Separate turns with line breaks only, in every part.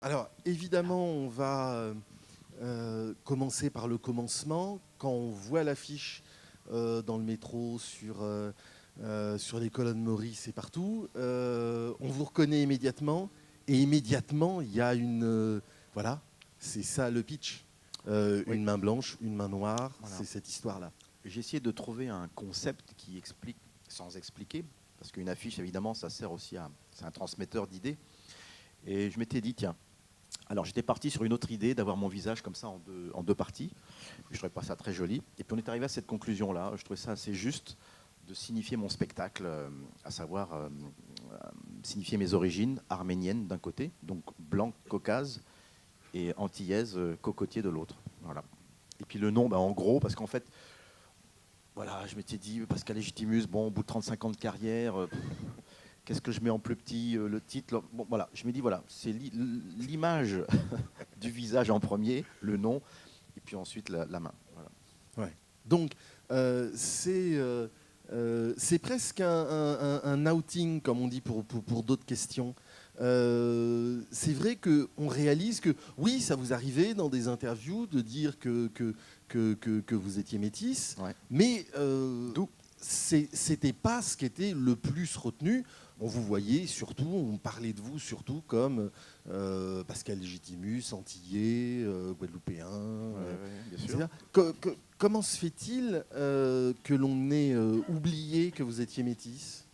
Alors, évidemment, on va commencer par le commencement. Quand on voit l'affiche dans le métro, sur les colonnes Maurice et partout, on vous reconnaît immédiatement. Et immédiatement, il y a voilà, c'est ça le pitch.
Oui.
Une main blanche, une main noire,
Voilà.
c'est cette histoire-là.
J'ai essayé de trouver un concept qui explique sans expliquer, parce qu'une affiche, évidemment, ça sert aussi c'est un transmetteur d'idées. Et je m'étais dit, tiens, alors j'étais parti sur une autre idée d'avoir mon visage comme ça en deux parties. Je trouvais pas ça très joli. Et puis on est arrivé à cette conclusion-là. Je trouvais ça assez juste de signifier mon spectacle, à savoir signifier mes origines arméniennes d'un côté, donc blanc caucase, et antillaise cocotier de l'autre. Voilà. Et puis le nom, en gros, parce qu'en fait, voilà, je m'étais dit, Pascal Légitimus, bon, au bout de 35 ans de carrière, qu'est-ce que je mets en plus petit, le titre, bon, voilà, je me dis, voilà, c'est l'image du visage en premier, le nom, et puis ensuite la main. Voilà.
Ouais. Donc, c'est presque un outing, comme on dit pour d'autres questions. C'est vrai qu'on réalise que, oui, ça vous arrivait dans des interviews de dire que vous étiez métis,
Ouais.
mais c'était pas ce qui était le plus retenu. On vous voyait surtout, on parlait de vous surtout comme Pascal Légitimus, antillais, guadeloupéen,
Bien sûr.
etc. Comment se fait-il que l'on ait oublié que vous étiez métis?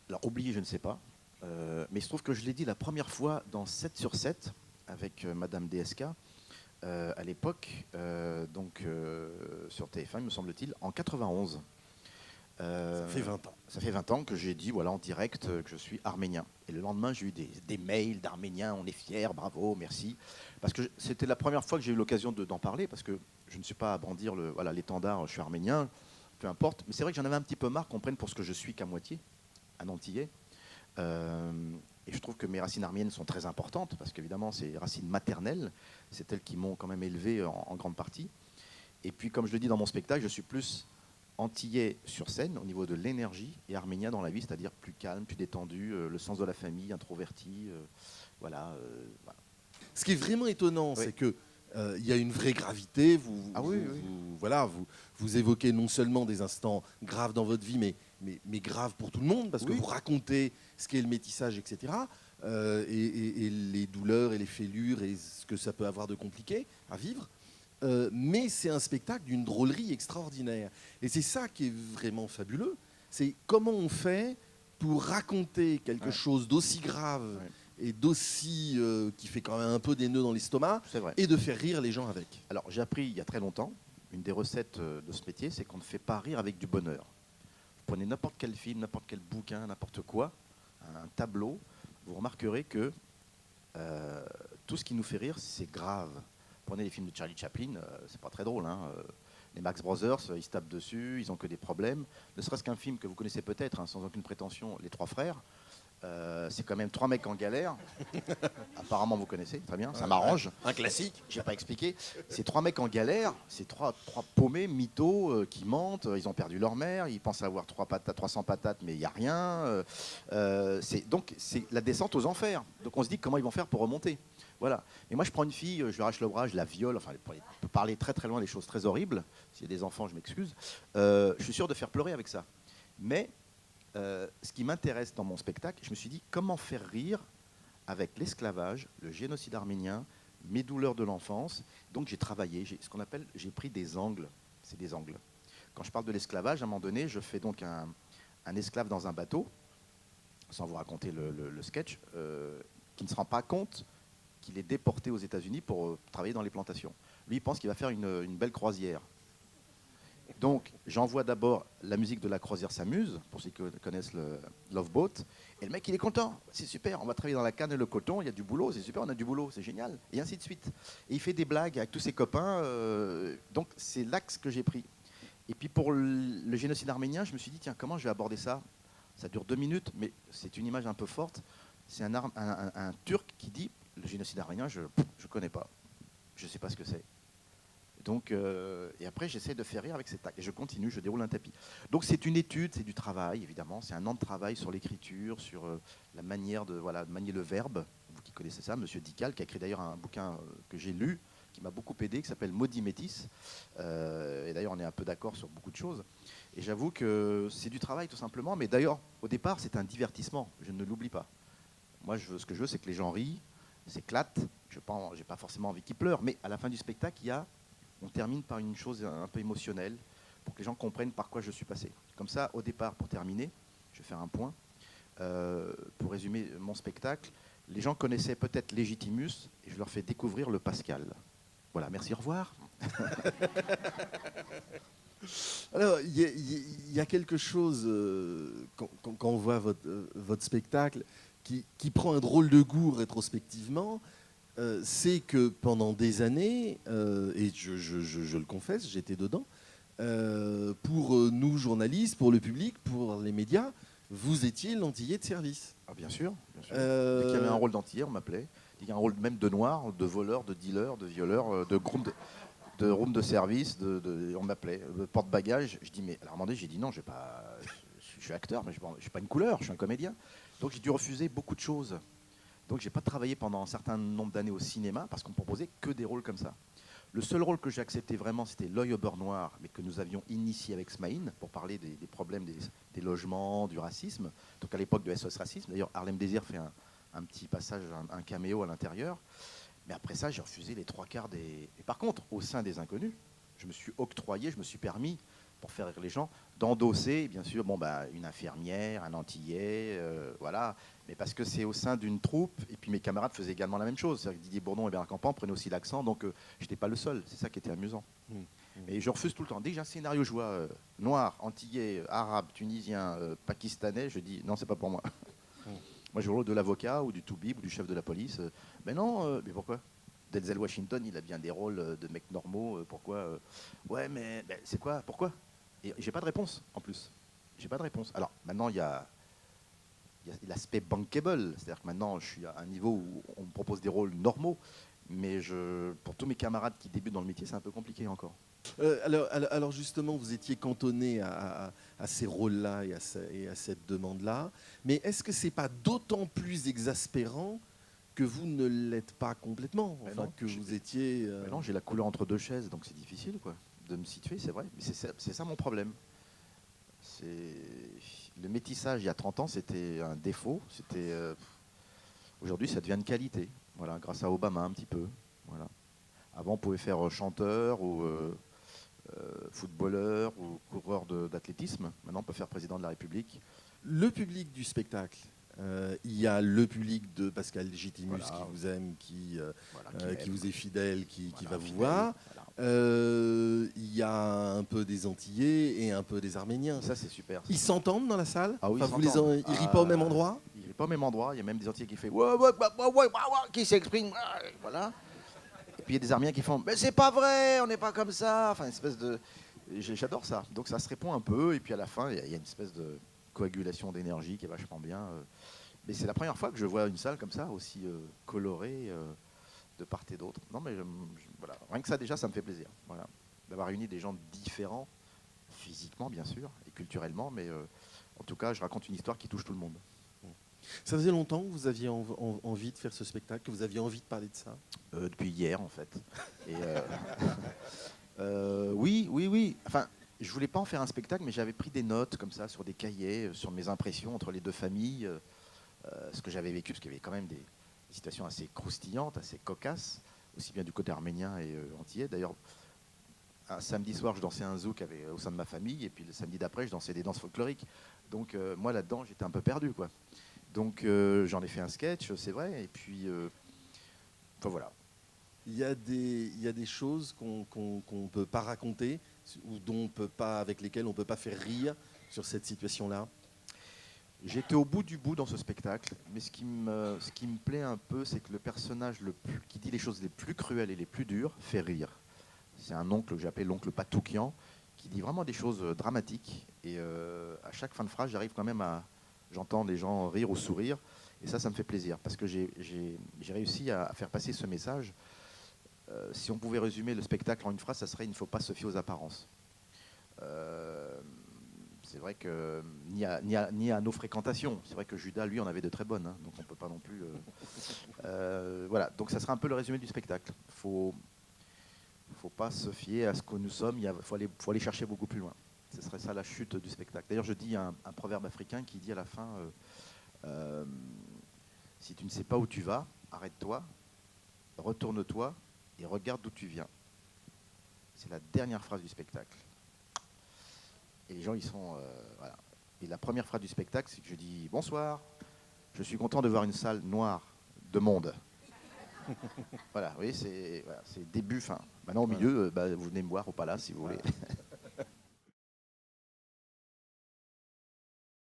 Alors, oublié, je ne sais pas. Mais il se trouve que je l'ai dit la première fois dans 7 sur 7 avec Madame DSK, à l'époque, sur TF1, me semble-t-il, en 91.
Ça fait 20 ans.
Ça fait 20 ans que j'ai dit voilà, en direct que je suis arménien. Et le lendemain, j'ai eu des mails d'Arméniens, on est fiers, bravo, merci. Parce que c'était la première fois que j'ai eu l'occasion d'en parler, parce que je ne suis pas à brandir l'étendard, je suis arménien, peu importe. Mais c'est vrai que j'en avais un petit peu marre qu'on prenne pour ce que je suis qu'à moitié, un antillais. Et je trouve que mes racines arméniennes sont très importantes, parce qu'évidemment, c'est des racines maternelles, c'est elles qui m'ont quand même élevé en grande partie. Et puis, comme je le dis dans mon spectacle, je suis plus antillais sur scène au niveau de l'énergie et arménien dans la vie, c'est-à-dire plus calme, plus détendu, le sens de la famille, introverti, voilà.
Ce qui est vraiment étonnant,
Oui.
c'est que il y a une vraie gravité.
Oui.
Vous évoquez non seulement des instants graves dans votre vie, mais graves pour tout le monde, parce que vous racontez ce qu'est le métissage, etc. Et les douleurs et les fêlures et ce que ça peut avoir de compliqué à vivre. Mais c'est un spectacle d'une drôlerie extraordinaire. Et c'est ça qui est vraiment fabuleux. C'est comment on fait pour raconter quelque chose d'aussi grave et d'aussi qui fait quand même un peu des nœuds dans l'estomac et de faire rire les gens avec.
Alors j'ai appris il y a très longtemps, une des recettes de ce métier, c'est qu'on ne fait pas rire avec du bonheur. Vous prenez n'importe quel film, n'importe quel bouquin, n'importe quoi, un tableau, vous remarquerez que tout ce qui nous fait rire, c'est grave. Prenez les films de Charlie Chaplin, c'est pas très drôle. Les Marx Brothers, ils se tapent dessus, ils ont que des problèmes. Ne serait-ce qu'un film que vous connaissez peut-être, sans aucune prétention, Les Trois Frères. C'est quand même 3 mecs en galère. Apparemment, vous connaissez, très bien, ça m'arrange.
Un classique.
J'ai pas expliqué. C'est 3 mecs en galère, c'est trois paumés, mythos, qui mentent. Ils ont perdu leur mère, ils pensent avoir 300 patates, mais il n'y a rien. Donc, c'est la descente aux enfers. Donc, on se dit comment ils vont faire pour remonter. Voilà. Et moi, je prends une fille, je lui arrache le bras, je la viole. Enfin, on peut parler très très loin des choses très horribles. S'il y a des enfants, je m'excuse. Je suis sûr de faire pleurer avec ça. Mais ce qui m'intéresse dans mon spectacle, je me suis dit comment faire rire avec l'esclavage, le génocide arménien, mes douleurs de l'enfance. Donc j'ai travaillé, j'ai pris des angles. C'est des angles. Quand je parle de l'esclavage, à un moment donné, je fais donc un esclave dans un bateau, sans vous raconter le sketch, qui ne se rend pas compte qu'il est déporté aux États-Unis pour travailler dans les plantations. Lui, il pense qu'il va faire une belle croisière. Donc, j'envoie d'abord la musique de La Croisière s'amuse, pour ceux qui connaissent le Love Boat. Et le mec, il est content. C'est super, on va travailler dans la canne et le coton, il y a du boulot, c'est super, on a du boulot, c'est génial. Et ainsi de suite. Et il fait des blagues avec tous ses copains. Donc, c'est l'axe que j'ai pris. Et puis, pour le génocide arménien, je me suis dit, tiens, comment je vais aborder ça? Ça dure 2 minutes, mais c'est une image un peu forte. C'est un Turc qui dit, le génocide arménien, je ne connais pas. Je ne sais pas ce que c'est. Donc, et après, j'essaie de faire rire avec cet acte. Et je continue, je déroule un tapis. Donc, c'est une étude, c'est du travail, évidemment. C'est un an de travail sur l'écriture, sur la manière de manier le verbe, qui connaissait ça, Monsieur Dical, qui a écrit d'ailleurs un bouquin que j'ai lu, qui m'a beaucoup aidé, qui s'appelle Maudit Métis. Et d'ailleurs, on est un peu d'accord sur beaucoup de choses. Et j'avoue que c'est du travail, tout simplement. Mais d'ailleurs, au départ, c'est un divertissement. Je ne l'oublie pas. Moi, ce que je veux, c'est que les gens rient, s'éclatent. Je n'ai pas forcément envie qu'ils pleurent. Mais à la fin du spectacle, on termine par une chose un peu émotionnelle pour que les gens comprennent par quoi je suis passé. Comme ça, au départ, pour terminer, je vais faire un point. Pour résumer mon spectacle, les gens connaissaient peut-être Légitimus et je leur fais découvrir le Pascal. Voilà, merci, au revoir.
Alors, il y a quelque chose, quand on voit votre spectacle, qui prend un drôle de goût rétrospectivement, c'est que pendant des années, et je le confesse, j'étais dedans, pour nous journalistes, pour le public, pour les médias, vous étiez l'antillais de service.
Ah, bien sûr. Bien sûr. Dès qu'il y avait un rôle d'antillais, on m'appelait. Il y a un rôle même de noir, de voleur, de dealer, de violeur, de room de service, on m'appelait. Porte-bagages, je dis, mais alors, j'ai dit non, je suis acteur, mais je ne suis pas une couleur, je suis un comédien. Donc j'ai dû refuser beaucoup de choses. Donc j'ai pas travaillé pendant un certain nombre d'années au cinéma parce qu'on proposait que des rôles comme ça. Le seul rôle que j'ai accepté vraiment, c'était L'œil au beurre noir, mais que nous avions initié avec Smaïn pour parler des problèmes des logements, du racisme. Donc à l'époque de SOS Racisme. D'ailleurs, Harlem Désir fait un petit passage, un caméo à l'intérieur. Mais après ça, j'ai refusé les trois quarts des... Et par contre, au sein des Inconnus, je me suis octroyé, je me suis permis, pour faire rire les gens, d'endosser, bien sûr, une infirmière, un antillais, voilà. Mais parce que c'est au sein d'une troupe, et puis mes camarades faisaient également la même chose. C'est-à-dire que Didier Bourdon et Bernard Campan prenaient aussi l'accent, donc je n'étais pas le seul. C'est ça qui était amusant. Et je refuse tout le temps. Dès que j'ai un scénario, je vois noir, antillais, arabe, tunisien, pakistanais, je dis non, c'est pas pour moi. Moi, je joue le rôle de l'avocat ou du toubib ou du chef de la police. Mais non, mais pourquoi Denzel Washington, il a bien des rôles de mecs normaux. Pourquoi Ouais, mais c'est quoi Pourquoi Et j'ai pas de réponse, en plus. J'ai pas de réponse. Alors, maintenant, il y a l'aspect bankable. C'est-à-dire que maintenant, je suis à un niveau où on me propose des rôles normaux. Mais pour tous mes camarades qui débutent dans le métier, c'est un peu compliqué encore.
Alors justement, vous étiez cantonné à ces rôles-là et à cette demande-là. Mais est-ce que c'est pas d'autant plus exaspérant que vous ne l'êtes pas complètement, que vous étiez...
Non, j'ai la couleur entre deux chaises, donc c'est difficile de me situer, c'est vrai. Mais c'est ça mon problème. Le métissage, il y a 30 ans, c'était un défaut. Aujourd'hui, ça devient une qualité. Voilà, grâce à Obama un petit peu. Voilà. Avant, on pouvait faire chanteur ou footballeur ou coureur d'athlétisme. Maintenant, on peut faire président de la République.
Le public du spectacle, il y a le public de Pascal Légitimus qui vous aime, qui vous est fidèle, qui va vous voir. Il y a un peu des Antillais et un peu des Arméniens.
Ça, c'est super.
Ils s'entendent dans la salle?
Ah oui,
ils rient pas au même endroit?
Ils rient pas au même endroit. Il y a même des Antillais qui font qui s'expriment. Voilà. Et puis il y a des Arméniens qui font mais c'est pas vrai, on n'est pas comme ça. Enfin, une espèce de. J'adore ça. Donc ça se répond un peu. Et puis à la fin, il y a une espèce de coagulation d'énergie qui est vachement bien. Mais c'est la première fois que je vois une salle comme ça, aussi colorée, de part et d'autre. Non, mais voilà. Rien que ça, déjà, ça me fait plaisir. Voilà. D'avoir réuni des gens différents, physiquement, bien sûr, et culturellement. Mais en tout cas, je raconte une histoire qui touche tout le monde.
Ça faisait longtemps que vous aviez envie de faire ce spectacle, que vous aviez envie de parler de ça?
Depuis hier, en fait. Et, oui. Enfin, je voulais pas en faire un spectacle, mais j'avais pris des notes comme ça sur des cahiers, sur mes impressions entre les deux familles, ce que j'avais vécu, parce qu'il y avait quand même des situations assez croustillantes, assez cocasses, aussi bien du côté arménien et antillais. D'ailleurs, un samedi soir, je dansais un zouk au sein de ma famille, et puis le samedi d'après, je dansais des danses folkloriques. Donc moi, là-dedans, j'étais un peu perdu, quoi. Donc j'en ai fait un sketch, c'est vrai, et puis enfin voilà.
Il y a des choses qu'on ne peut pas raconter ou avec lesquelles on ne peut pas faire rire sur cette situation-là.
J'étais au bout du bout dans ce spectacle, mais ce qui me plaît un peu, c'est que le personnage qui dit les choses les plus cruelles et les plus dures fait rire. C'est un oncle que j'appelle l'oncle Patoukian, qui dit vraiment des choses dramatiques. Et à chaque fin de phrase, j'arrive quand même j'entends les gens rire ou sourire. Et ça me fait plaisir, parce que j'ai réussi à faire passer ce message. Si on pouvait résumer le spectacle en une phrase, ça serait « il ne faut pas se fier aux apparences ». C'est vrai que ni à nos fréquentations. C'est vrai que Judas, lui, en avait de très bonnes, hein, donc on ne peut pas non plus. Voilà, donc ça sera un peu le résumé du spectacle. Faut pas se fier à ce que nous sommes. Faut aller chercher beaucoup plus loin. Ce serait ça la chute du spectacle. D'ailleurs, je dis un proverbe africain qui dit à la fin si tu ne sais pas où tu vas, arrête-toi, retourne-toi et regarde d'où tu viens. C'est la dernière phrase du spectacle. Et les gens, ils sont... voilà. Et la première phrase du spectacle, c'est que je dis « Bonsoir, je suis content de voir une salle noire de monde. » Voilà, oui, c'est début, fin. Maintenant, au milieu, vous venez me voir au Palace, si vous voulez.